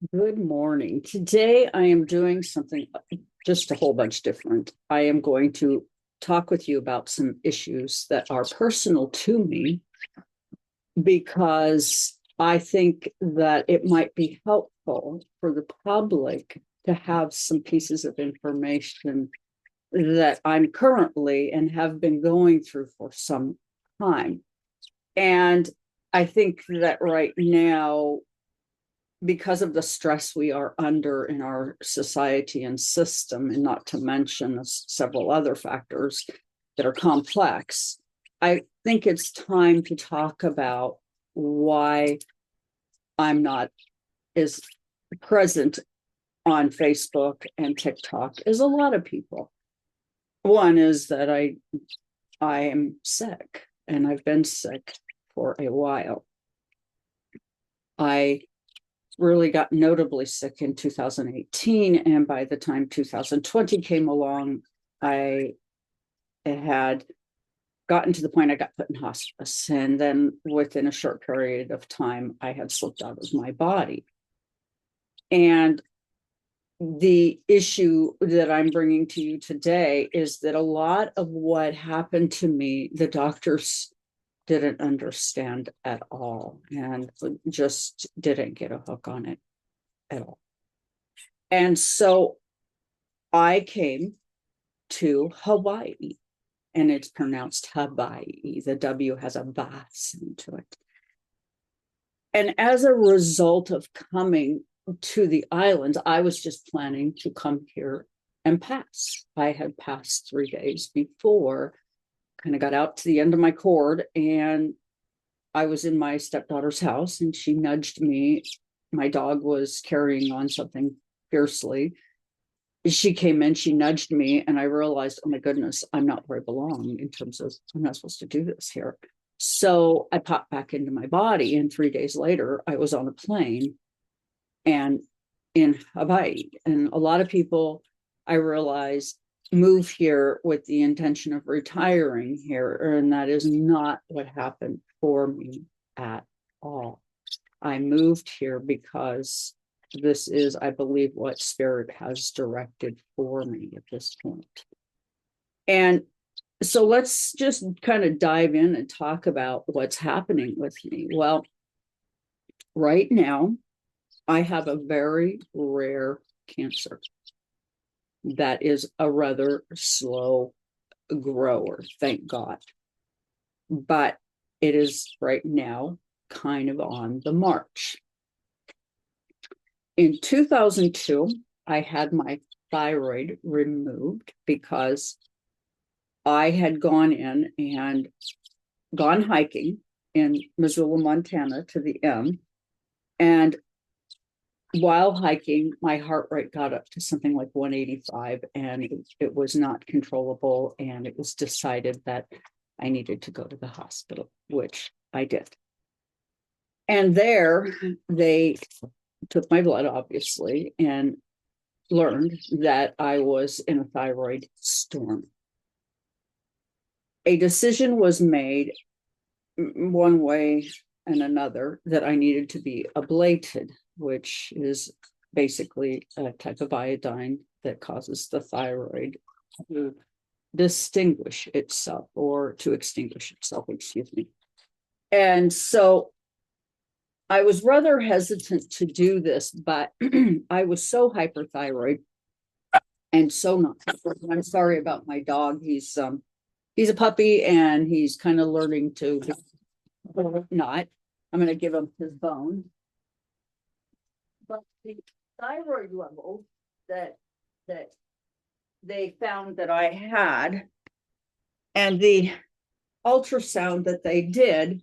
Good morning. Today I am doing something just a whole bunch different. I am going to talk with you about some issues that are personal to me because I think that it might be helpful for the public to have some pieces of information that I'm currently and have been going through for some time. And I think that right now, because of the stress we are under in our society and system, and not to mention several other factors that are complex, I think it's time to talk about why I'm not as present on Facebook and TikTok as a lot of people. One is that I am sick, and I've been sick for a while. I really got notably sick in 2018, and by the time 2020 came along, I had gotten to the point I got put in hospice, and then within a short period of time I had slipped out of my body. And the issue that I'm bringing to you today is that a lot of what happened to me, the doctors didn't understand at all and just didn't get a hook on it at all. And so I came to Hawaii, and it's pronounced Hawaii. The W has a ba sound to it. And as a result of coming to the islands, I was just planning to come here and pass. I had passed 3 days before, kind of got out to the end of my cord, and I was in my stepdaughter's house, and she nudged me. My dog was carrying on something fiercely. She came in, she nudged me, and I realized, oh my goodness, I'm not where I belong in terms of, I'm not supposed to do this here. So I popped back into my body, and 3 days later, I was on a plane and in Hawaii. And a lot of people, I realized, move here with the intention of retiring here, and that is not what happened for me at all. I moved here because this is, I believe, what spirit has directed for me at this point. And so let's just kind of dive in and talk about what's happening with me. Well, right now, I have a very rare cancer that is a rather slow grower, thank God. But it is right now kind of on the march. In 2002, I had my thyroid removed because I had gone in and gone hiking in Missoula, Montana to the M. And while hiking, my heart rate got up to something like 185, and it was not controllable. And it was decided that I needed to go to the hospital, which I did. And there they took my blood, obviously, and learned that I was in a thyroid storm. A decision was made one way and another that I needed to be ablated, which is basically a type of iodine that causes the thyroid to distinguish itself, or to extinguish itself, excuse me. And so I was rather hesitant to do this, but I was so hyperthyroid and so not. I'm sorry about my dog. He's a puppy, and he's kind of learning to not. I'm going to give him his bone. But the thyroid level that they found that I had, and the ultrasound that they did,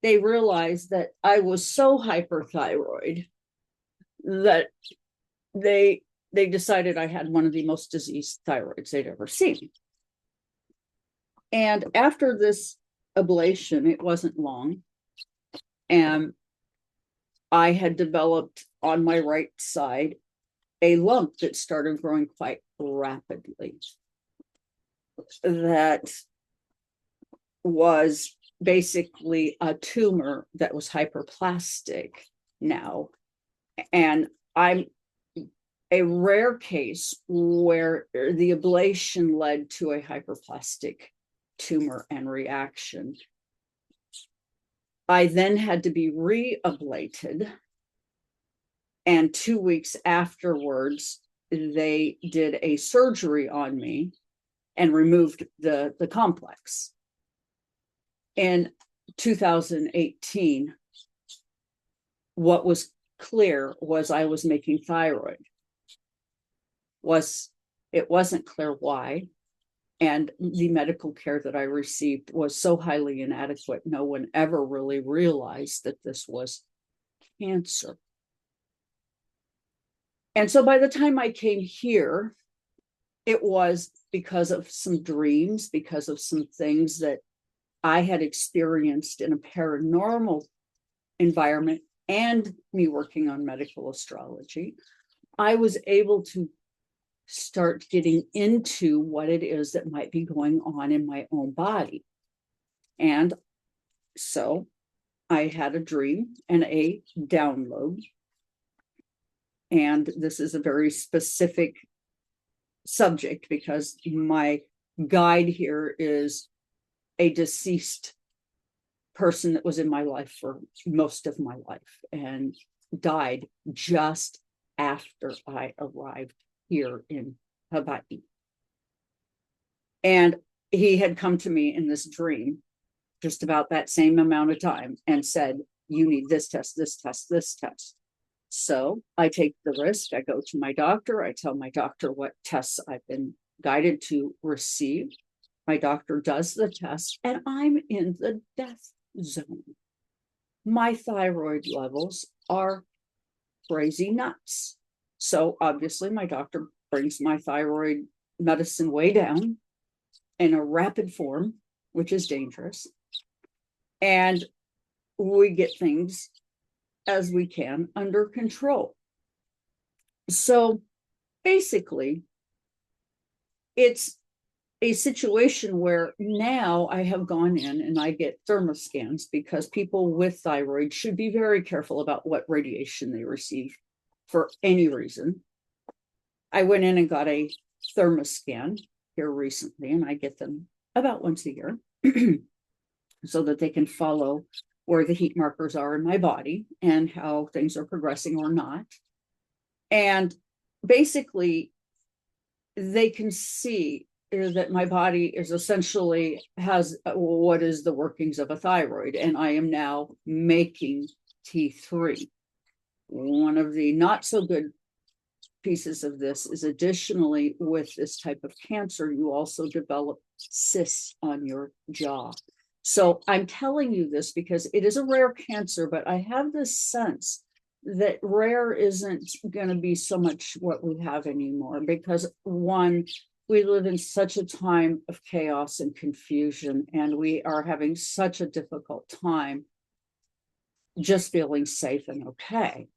they realized that I was so hyperthyroid that they decided I had one of the most diseased thyroids they'd ever seen. And after this ablation, it wasn't long, and I had developed on my right side a lump that started growing quite rapidly. That was basically a tumor that was hyperplastic now. And I'm a rare case where the ablation led to a hyperplastic tumor and reaction. I then had to be re-ablated, and 2 weeks afterwards, they did a surgery on me and removed the complex. In 2018, what was clear was I was making thyroid. It wasn't clear why, and the medical care that I received was so highly inadequate. No one ever really realized that this was cancer. And so by the time I came here, it was because of some dreams, because of some things that I had experienced in a paranormal environment and me working on medical astrology. I was able to start getting into what it is that might be going on in my own body. And so I had a dream and a download. And this is a very specific subject because my guide here is a deceased person that was in my life for most of my life and died just after I arrived here in Hawaii. And he had come to me in this dream just about that same amount of time and said, you need this test, this test, this test. So I take the risk. I go to my doctor. I tell my doctor what tests I've been guided to receive. My doctor does the test, and I'm in the death zone. My thyroid levels are crazy nuts. So obviously my doctor brings my thyroid medicine way down in a rapid form, which is dangerous. And we get things as we can under control. So basically, it's a situation where now I have gone in and I get thermoscans because people with thyroid should be very careful about what radiation they receive for any reason. I went in and got a thermoscan here recently, and I get them about once a year so that they can follow where the heat markers are in my body and how things are progressing or not. And basically, they can see that my body is essentially has what is the workings of a thyroid, and I am now making T3. One of the not so good pieces of this is additionally with this type of cancer, you also develop cysts on your jaw. So I'm telling you this because it is a rare cancer, but I have this sense that rare isn't going to be so much what we have anymore because one, we live in such a time of chaos and confusion, and we are having such a difficult time just feeling safe and okay.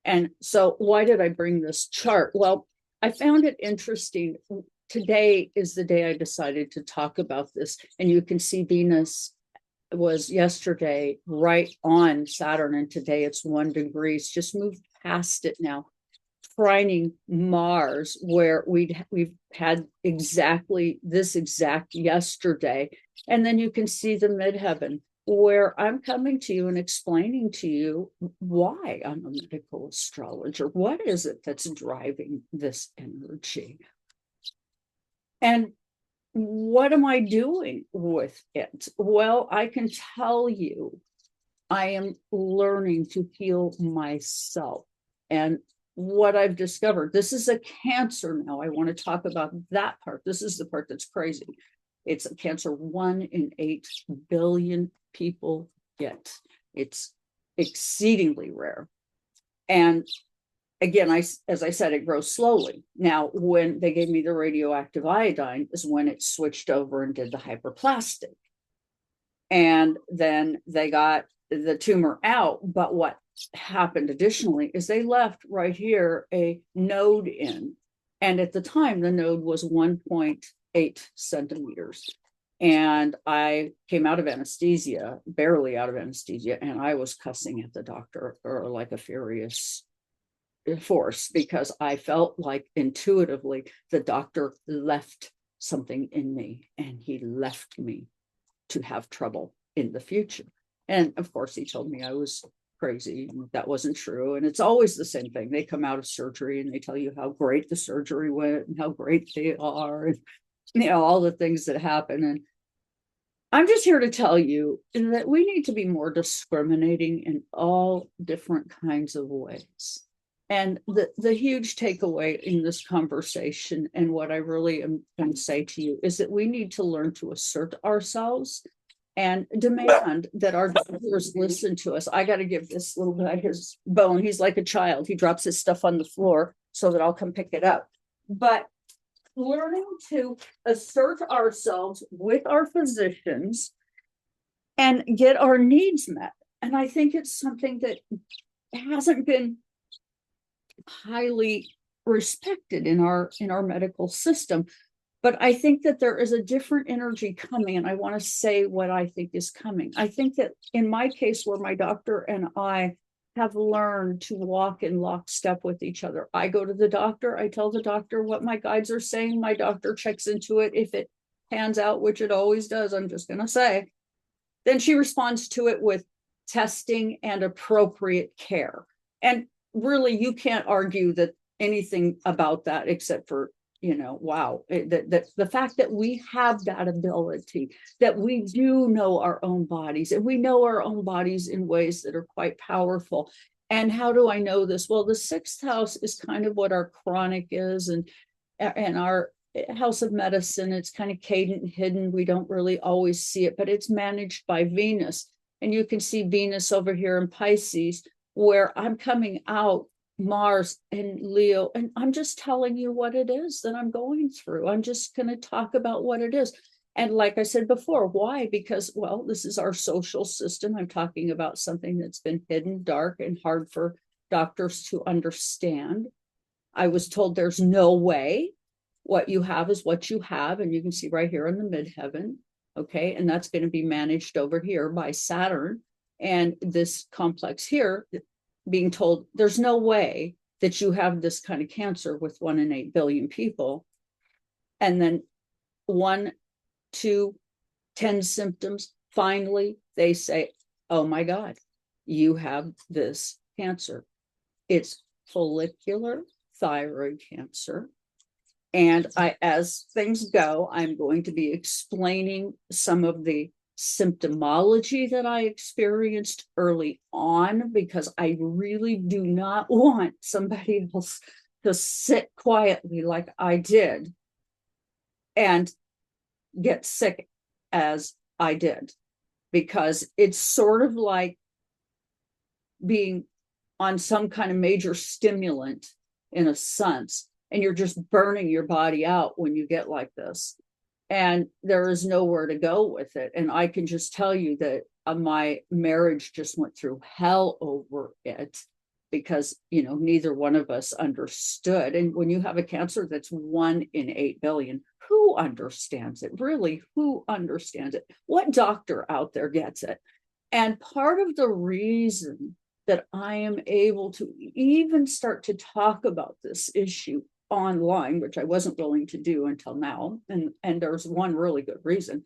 And so why did I bring this chart? Well, I found it interesting. Today is the day I decided to talk about this. And you can see Venus was yesterday right on Saturn, and today it's 1 degree. It's just moved past it now, trining Mars, where we've had exactly this exact yesterday. And then you can see the midheaven, where I'm coming to you and explaining to you why I'm a medical astrologer. What is it that's driving this energy? And what am I doing with it? Well, I can tell you, I am learning to heal myself. And what I've discovered, this is a cancer now. I want to talk about that part. This is the part that's crazy. It's a cancer 1 in 8 billion people get. It's exceedingly rare. And again, as I said, it grows slowly. Now, when they gave me the radioactive iodine is when it switched over and did the hyperplastic. And then they got the tumor out. But what happened additionally is they left right here a node in. And at the time, the node was 1.8 centimeters. And I came out of anesthesia, barely out of anesthesia, and I was cussing at the doctor or like a furious force, because I felt like intuitively the doctor left something in me, and he left me to have trouble in the future. And of course, he told me I was crazy. That wasn't true. And it's always the same thing. They come out of surgery and they tell you how great the surgery went and how great they are, and all the things that happen. And I'm just here to tell you that we need to be more discriminating in all different kinds of ways. And the huge takeaway in this conversation, and what I really am going to say to you, is that we need to learn to assert ourselves and demand that our doctors listen to us. I got to give this little guy his bone. He's like a child. He drops his stuff on the floor so that I'll come pick it up. But learning to assert ourselves with our physicians and get our needs met. And I think it's something that hasn't been highly respected in our medical system. But I think that there is a different energy coming, and I want to say what I think is coming. I think that in my case, where my doctor and I have learned to walk in lockstep with each other. I go to the doctor, I tell the doctor what my guides are saying, my doctor checks into it. If it pans out, which it always does, I'm just going to say, then she responds to it with testing and appropriate care. And really, you can't argue that anything about that except for, wow, the fact that we have that ability, that we do know our own bodies, and we know our own bodies in ways that are quite powerful. And how do I know this? Well, the sixth house is kind of what our chronic is, and our house of medicine, it's kind of cadent hidden. We don't really always see it, but it's managed by Venus. And you can see Venus over here in Pisces, where I'm coming out Mars and Leo, and I'm just telling you what it is that I'm going through. I'm just going to talk about what it is. And like I said before, why? Because, well, this is our social system. I'm talking about something that's been hidden, dark, and hard for doctors to understand. I was told there's no way. What you have is what you have, and you can see right here in the midheaven, okay? And that's going to be managed over here by Saturn. And this complex here, being told there's no way that you have this kind of cancer with 1 in 8 billion people. And then 1, 2, 10 symptoms. Finally, they say, oh my God, you have this cancer. It's follicular thyroid cancer. And as things go, I'm going to be explaining some of the symptomology that I experienced early on, because I really do not want somebody else to sit quietly like I did and get sick as I did, because it's sort of like being on some kind of major stimulant in a sense, and you're just burning your body out when you get like this. And there is nowhere to go with it. And I can just tell you that my marriage just went through hell over it, because, neither one of us understood. And when you have a cancer that's 1 in 8 billion, who understands it? Really, who understands it? What doctor out there gets it? And part of the reason that I am able to even start to talk about this issue online, which I wasn't willing to do until now, and there's one really good reason.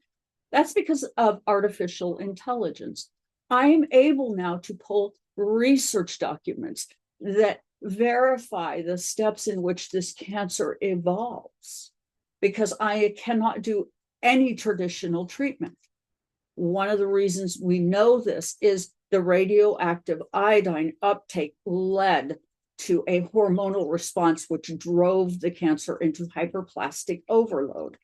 That's because of artificial intelligence. I am able now to pull research documents that verify the steps in which this cancer evolves, because I cannot do any traditional treatment. One of the reasons we know this is the radioactive iodine uptake led to a hormonal response, which drove the cancer into hyperplastic overload.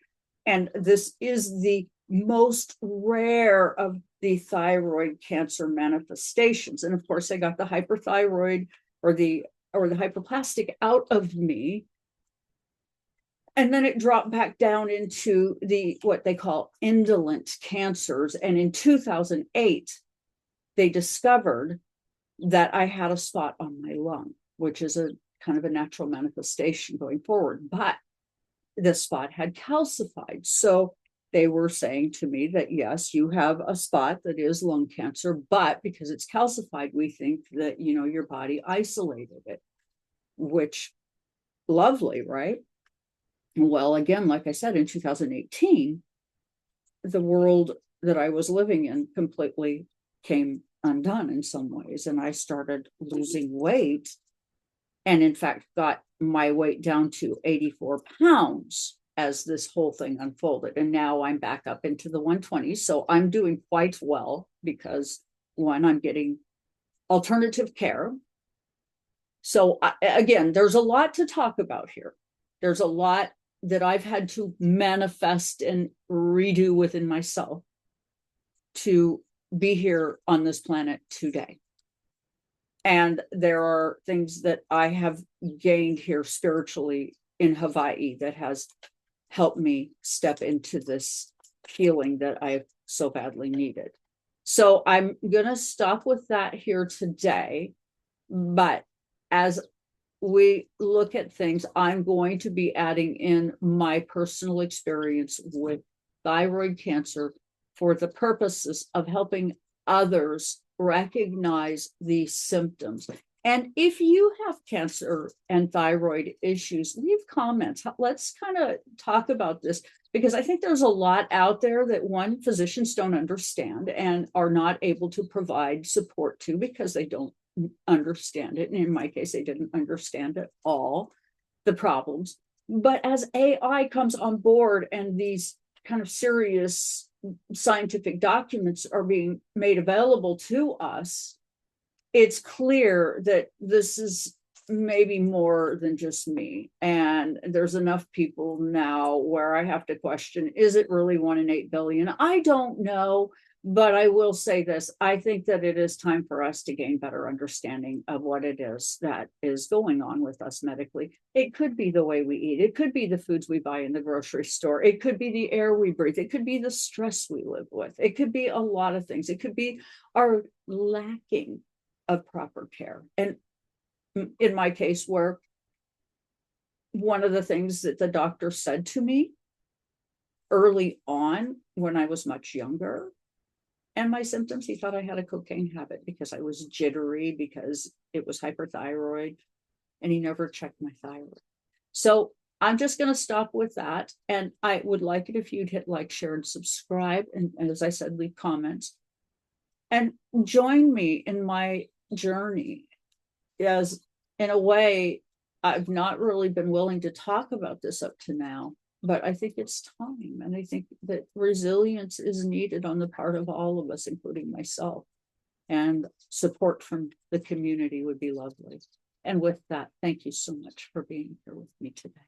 And this is the most rare of the thyroid cancer manifestations. And of course, I got the hyperthyroid or the hyperplastic out of me. And then it dropped back down into what they call indolent cancers. And in 2008, they discovered that I had a spot on my lung, which is a kind of a natural manifestation going forward. But the spot had calcified. So they were saying to me that, yes, you have a spot that is lung cancer, but because it's calcified, we think that, your body isolated it. which lovely, right? Well, again, like I said, in 2018, the world that I was living in completely came undone in some ways. And I started losing weight, and in fact got my weight down to 84 pounds as this whole thing unfolded. And now I'm back up into the 120s. So I'm doing quite well because, one, I'm getting alternative care. So again, there's a lot to talk about here. There's a lot that I've had to manifest and redo within myself to be here on this planet today. And there are things that I have gained here spiritually in Hawaii that has helped me step into this healing that I so badly needed. So I'm going to stop with that here today. But as we look at things, I'm going to be adding in my personal experience with thyroid cancer for the purposes of helping others recognize these symptoms. And if you have cancer and thyroid issues, leave comments. Let's kind of talk about this, because I think there's a lot out there that, one, physicians don't understand and are not able to provide support to because they don't understand it. And in my case, they didn't understand at all the problems. But as AI comes on board and these kind of serious scientific documents are being made available to us, it's clear that this is maybe more than just me. And there's enough people now where I have to question, is it really 1 in 8 billion? I don't know. But I will say this, I think that it is time for us to gain better understanding of what it is that is going on with us medically. It could be the way we eat. It could be the foods we buy in the grocery store. It could be the air we breathe. It could be the stress we live with. It could be a lot of things. It could be our lacking of proper care. And in my case, where one of the things that the doctor said to me early on when I was much younger, and my symptoms, he thought I had a cocaine habit because I was jittery, because it was hyperthyroid, and he never checked my thyroid. So I'm just going to stop with that. And I would like it if you'd hit like, share, and subscribe. And as I said, leave comments. And join me in my journey, as in a way, I've not really been willing to talk about this up to now. But I think it's time. And I think that resilience is needed on the part of all of us, including myself. And support from the community would be lovely. And with that, thank you so much for being here with me today.